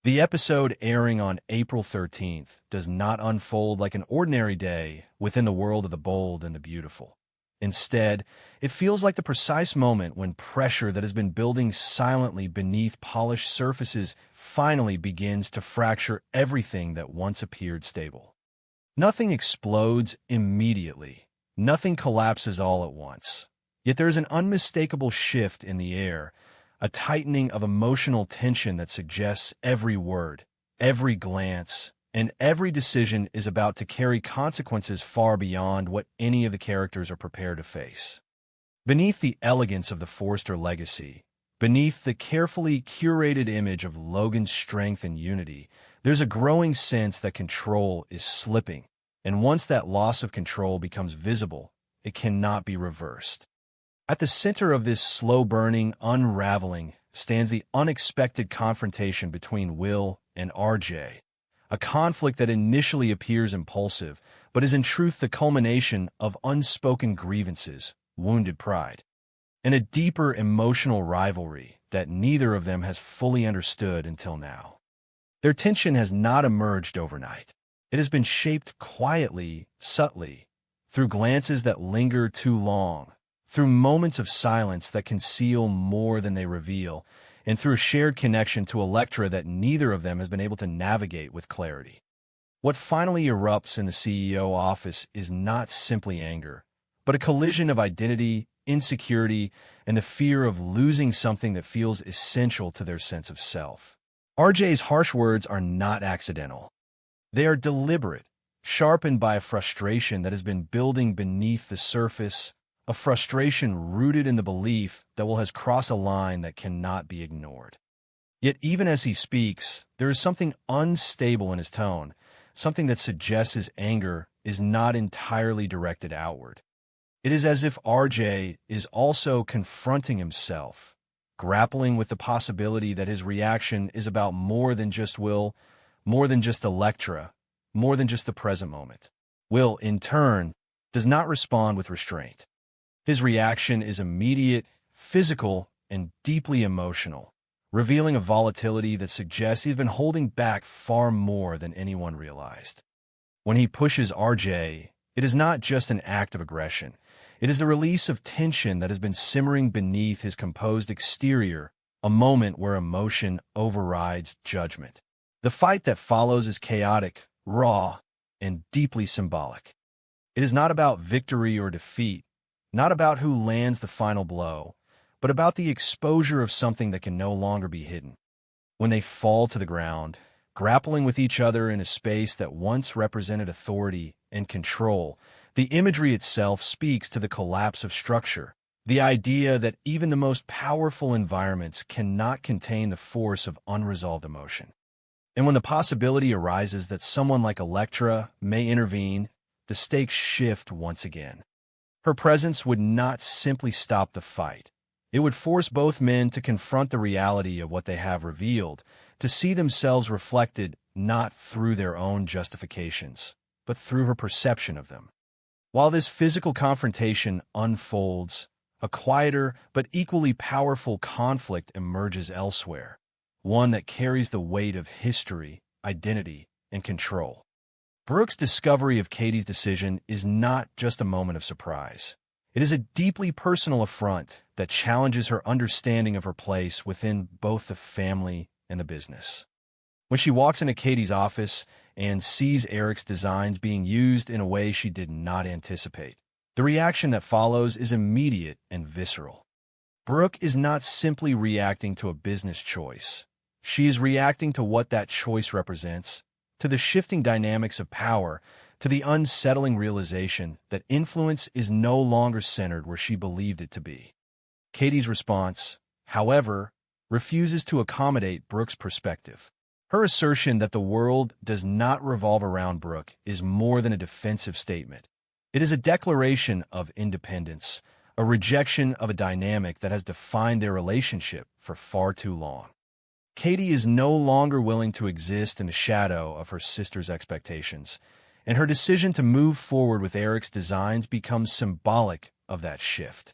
The episode, airing on April 13th, does not unfold like an ordinary day within the world of the bold and the beautiful. Instead, it feels like the precise moment when pressure that has been building silently beneath polished surfaces finally begins to fracture everything that once appeared stable. Nothing explodes immediately. Nothing collapses all at once. Yet there is an unmistakable shift in the air, a tightening of emotional tension that suggests every word, every glance, and every decision is about to carry consequences far beyond what any of the characters are prepared to face. Beneath the elegance of the Forrester legacy, beneath the carefully curated image of Logan's strength and unity, there's a growing sense that control is slipping, and once that loss of control becomes visible, it cannot be reversed. At the center of this slow-burning unraveling stands the unexpected confrontation between Will and RJ, a conflict that initially appears impulsive, but is in truth the culmination of unspoken grievances, wounded pride, and a deeper emotional rivalry that neither of them has fully understood until now. Their tension has not emerged overnight. It has been shaped quietly, subtly, through glances that linger too long, through moments of silence that conceal more than they reveal, and through a shared connection to Elektra that neither of them has been able to navigate with clarity. What finally erupts in the CEO office is not simply anger, but a collision of identity, insecurity, and the fear of losing something that feels essential to their sense of self. RJ's harsh words are not accidental. They are deliberate, sharpened by a frustration that has been building beneath the surface, a frustration rooted in the belief that Will has crossed a line that cannot be ignored. Yet even as he speaks, there is something unstable in his tone, something that suggests his anger is not entirely directed outward. It is as if RJ is also confronting himself, grappling with the possibility that his reaction is about more than just Will, more than just Elektra, more than just the present moment. Will, in turn, does not respond with restraint. His reaction is immediate, physical, and deeply emotional, revealing a volatility that suggests he's been holding back far more than anyone realized. When he pushes RJ, it is not just an act of aggression. It is the release of tension that has been simmering beneath his composed exterior, a moment where emotion overrides judgment. The fight that follows is chaotic, raw, and deeply symbolic. It is not about victory or defeat, not about who lands the final blow, but about the exposure of something that can no longer be hidden. When they fall to the ground, grappling with each other in a space that once represented authority and control, the imagery itself speaks to the collapse of structure, the idea that even the most powerful environments cannot contain the force of unresolved emotion. And when the possibility arises that someone like Elektra may intervene, the stakes shift once again. Her presence would not simply stop the fight. It would force both men to confront the reality of what they have revealed, to see themselves reflected not through their own justifications, but through her perception of them. While this physical confrontation unfolds, a quieter but equally powerful conflict emerges elsewhere, one that carries the weight of history, identity, and control. Brooke's discovery of Katie's decision is not just a moment of surprise. It is a deeply personal affront that challenges her understanding of her place within both the family and the business. When she walks into Katie's office and sees Eric's designs being used in a way she did not anticipate, the reaction that follows is immediate and visceral. Brooke is not simply reacting to a business choice. She is reacting to what that choice represents, to the shifting dynamics of power, to the unsettling realization that influence is no longer centered where she believed it to be. Katie's response, however, refuses to accommodate Brooke's perspective. Her assertion that the world does not revolve around Brooke is more than a defensive statement. It is a declaration of independence, a rejection of a dynamic that has defined their relationship for far too long. Katie is no longer willing to exist in the shadow of her sister's expectations, and her decision to move forward with Eric's designs becomes symbolic of that shift.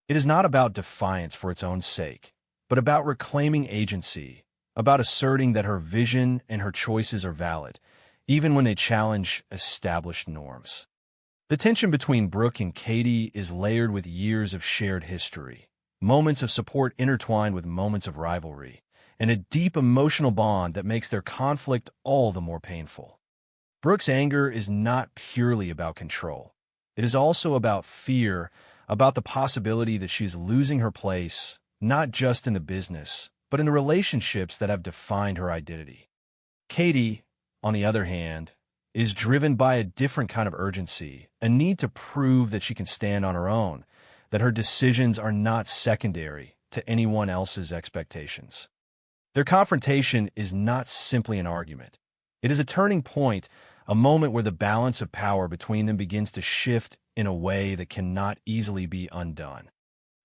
It is not about defiance for its own sake, but about reclaiming agency, about asserting that her vision and her choices are valid, even when they challenge established norms. The tension between Brooke and Katie is layered with years of shared history, moments of support intertwined with moments of rivalry, and a deep emotional bond that makes their conflict all the more painful. Brooke's anger is not purely about control. It is also about fear, about the possibility that she's losing her place, not just in the business, but in the relationships that have defined her identity. Katie, on the other hand, is driven by a different kind of urgency, a need to prove that she can stand on her own, that her decisions are not secondary to anyone else's expectations. Their confrontation is not simply an argument. It is a turning point, a moment where the balance of power between them begins to shift in a way that cannot easily be undone.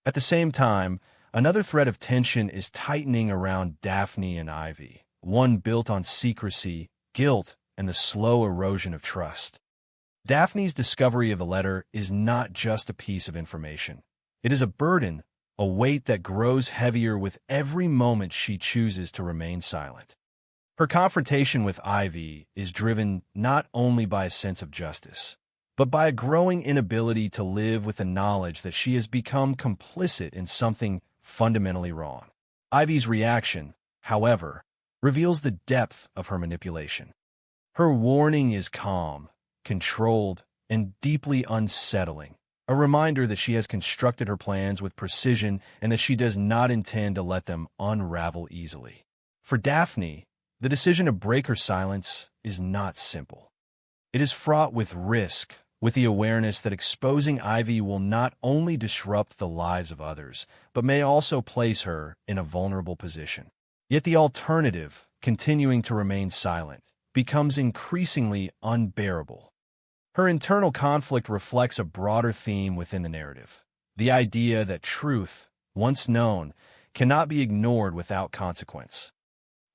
At the same time, another thread of tension is tightening around Daphne and Ivy, one built on secrecy, guilt, and the slow erosion of trust. Daphne's discovery of the letter is not just a piece of information. It is a burden, a weight that grows heavier with every moment she chooses to remain silent. Her confrontation with Ivy is driven not only by a sense of justice, but by a growing inability to live with the knowledge that she has become complicit in something fundamentally wrong. Ivy's reaction, however, reveals the depth of her manipulation. Her warning is calm, controlled, and deeply unsettling, a reminder that she has constructed her plans with precision and that she does not intend to let them unravel easily. For Daphne, the decision to break her silence is not simple. It is fraught with risk, with the awareness that exposing Ivy will not only disrupt the lives of others, but may also place her in a vulnerable position. Yet the alternative, continuing to remain silent, becomes increasingly unbearable. Her internal conflict reflects a broader theme within the narrative, the idea that truth, once known, cannot be ignored without consequence.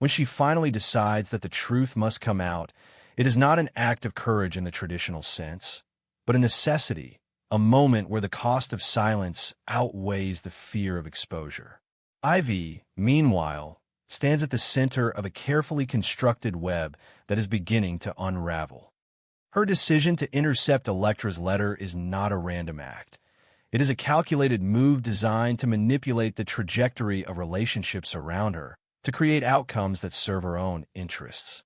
When she finally decides that the truth must come out, it is not an act of courage in the traditional sense, but a necessity, a moment where the cost of silence outweighs the fear of exposure. Ivy, meanwhile, stands at the center of a carefully constructed web that is beginning to unravel. Her decision to intercept Elektra's letter is not a random act. It is a calculated move designed to manipulate the trajectory of relationships around her, to create outcomes that serve her own interests.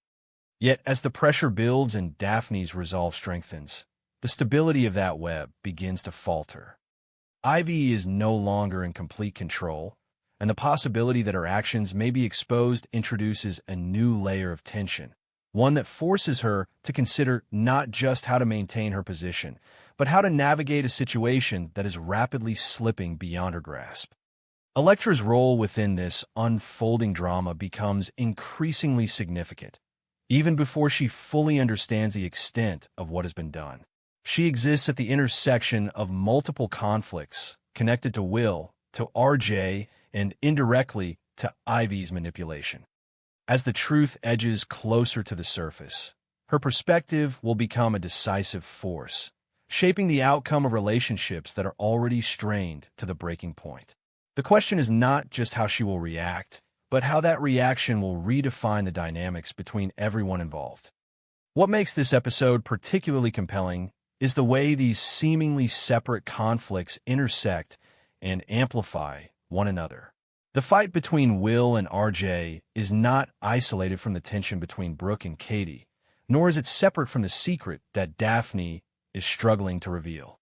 Yet, as the pressure builds and Daphne's resolve strengthens, the stability of that web begins to falter. Ivy is no longer in complete control, and the possibility that her actions may be exposed introduces a new layer of tension, one that forces her to consider not just how to maintain her position, but how to navigate a situation that is rapidly slipping beyond her grasp. Elektra's role within this unfolding drama becomes increasingly significant, even before she fully understands the extent of what has been done. She exists at the intersection of multiple conflicts connected to Will, to RJ, and indirectly to Ivy's manipulation. As the truth edges closer to the surface, her perspective will become a decisive force, shaping the outcome of relationships that are already strained to the breaking point. The question is not just how she will react, but how that reaction will redefine the dynamics between everyone involved. What makes this episode particularly compelling is the way these seemingly separate conflicts intersect and amplify one another. The fight between Will and RJ is not isolated from the tension between Brooke and Katie, nor is it separate from the secret that Daphne is struggling to reveal.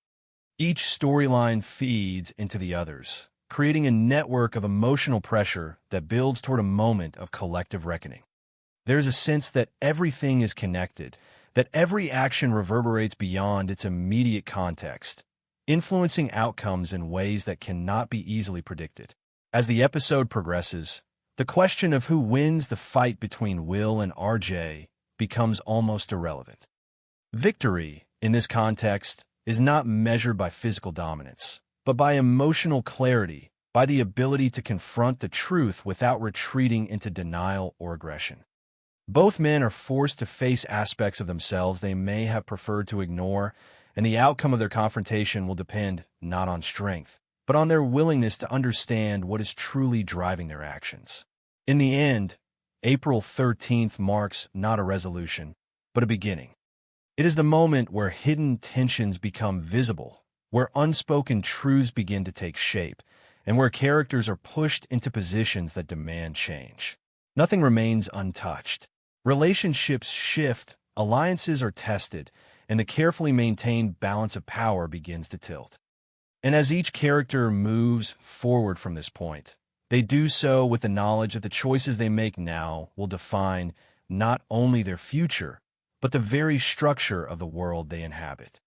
Each storyline feeds into the others, creating a network of emotional pressure that builds toward a moment of collective reckoning. There's a sense that everything is connected, that every action reverberates beyond its immediate context, influencing outcomes in ways that cannot be easily predicted. As the episode progresses, the question of who wins the fight between Will and RJ becomes almost irrelevant. Victory, in this context, is not measured by physical dominance, but by emotional clarity, by the ability to confront the truth without retreating into denial or aggression. Both men are forced to face aspects of themselves they may have preferred to ignore, and the outcome of their confrontation will depend not on strength, but on their willingness to understand what is truly driving their actions. In the end, April 13th marks not a resolution, but a beginning. It is the moment where hidden tensions become visible, where unspoken truths begin to take shape, and where characters are pushed into positions that demand change. Nothing remains untouched. Relationships shift, alliances are tested, and the carefully maintained balance of power begins to tilt. And as each character moves forward from this point, they do so with the knowledge that the choices they make now will define not only their future, but the very structure of the world they inhabit.